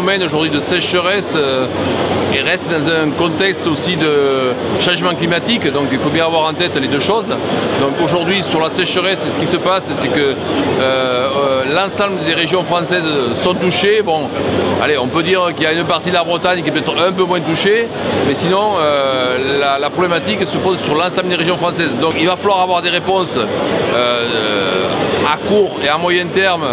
phénomène aujourd'hui de sécheresse et reste dans un contexte aussi de changement climatique, donc il faut bien avoir en tête les deux choses. Donc aujourd'hui sur la sécheresse, ce qui se passe, c'est que l'ensemble des régions françaises sont touchées. Bon, allez, on peut dire qu'il y a une partie de la Bretagne qui est peut-être un peu moins touchée, mais sinon la problématique se pose sur l'ensemble des régions françaises. Donc il va falloir avoir des réponses à court et à moyen terme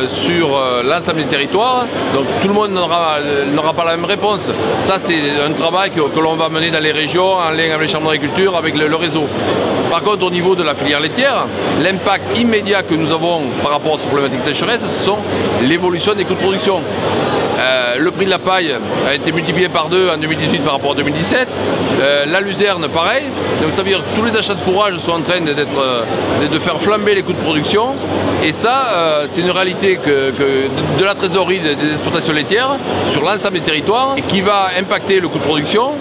sur l'ensemble des territoires. Donc tout le monde n'aura pas la même réponse. Ça c'est un travail que l'on va mener dans les régions en lien avec les chambres d'agriculture, avec le réseau. Par contre au niveau de la filière laitière, l'impact immédiat que nous avons par rapport à cette problématique sécheresse, ce sont l'évolution des coûts de production. Le prix de la paille a été multiplié par 2 en 2018 par rapport à 2017. La luzerne, pareil. Donc ça veut dire que tous les achats de fourrage sont en train de faire flamber les coûts de production. Et ça, c'est une réalité de la trésorerie des exploitations laitières sur l'ensemble des territoires et qui va impacter le coût de production.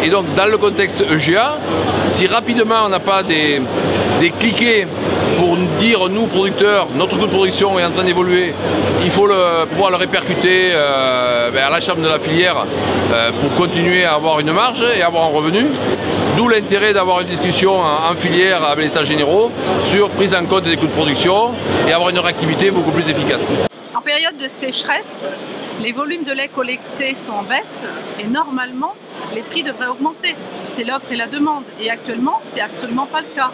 Et donc dans le contexte EGA, si rapidement on n'a pas des cliquets pour dire, nous producteurs, notre coût de production est en train d'évoluer, il faut pouvoir le répercuter à la chambre de la filière pour continuer à avoir une marge et avoir un revenu. D'où l'intérêt d'avoir une discussion en filière avec les états généraux sur prise en compte des coûts de production et avoir une réactivité beaucoup plus efficace. En période de sécheresse, les volumes de lait collectés sont en baisse et normalement, les prix devraient augmenter. C'est l'offre et la demande. Et actuellement, c'est absolument pas le cas.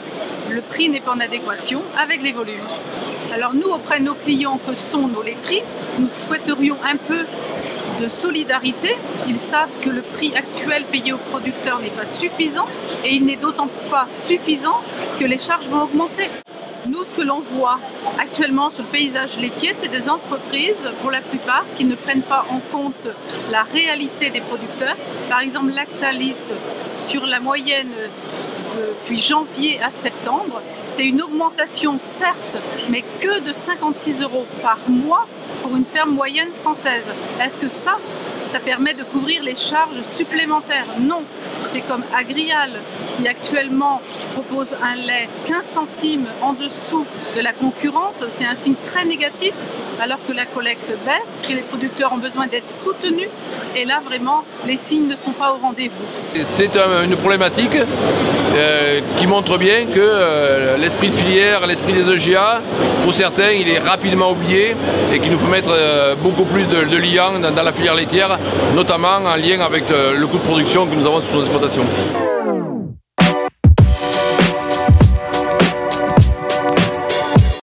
Le prix n'est pas en adéquation avec les volumes. Alors nous, auprès de nos clients que sont nos laiteries, nous souhaiterions un peu de solidarité. Ils savent que le prix actuel payé aux producteurs n'est pas suffisant et il n'est d'autant pas suffisant que les charges vont augmenter. Nous, ce que l'on voit actuellement sur le paysage laitier, c'est des entreprises, pour la plupart, qui ne prennent pas en compte la réalité des producteurs. Par exemple, Lactalis, sur la moyenne depuis janvier à septembre, c'est une augmentation, certes, mais que de 56 € par mois pour une ferme moyenne française. Est-ce que ça permet de couvrir les charges supplémentaires? Non. C'est comme Agrial, qui actuellement propose un lait 15 centimes en dessous de la concurrence. C'est un signe très négatif, alors que la collecte baisse, que les producteurs ont besoin d'être soutenus. Et là, vraiment, les signes ne sont pas au rendez-vous. C'est une problématique qui montre bien que l'esprit de filière, l'esprit des EGA, pour certains, il est rapidement oublié et qu'il nous faut mettre beaucoup plus de liens dans la filière laitière, notamment en lien avec le coût de production que nous avons sur nos exploitations.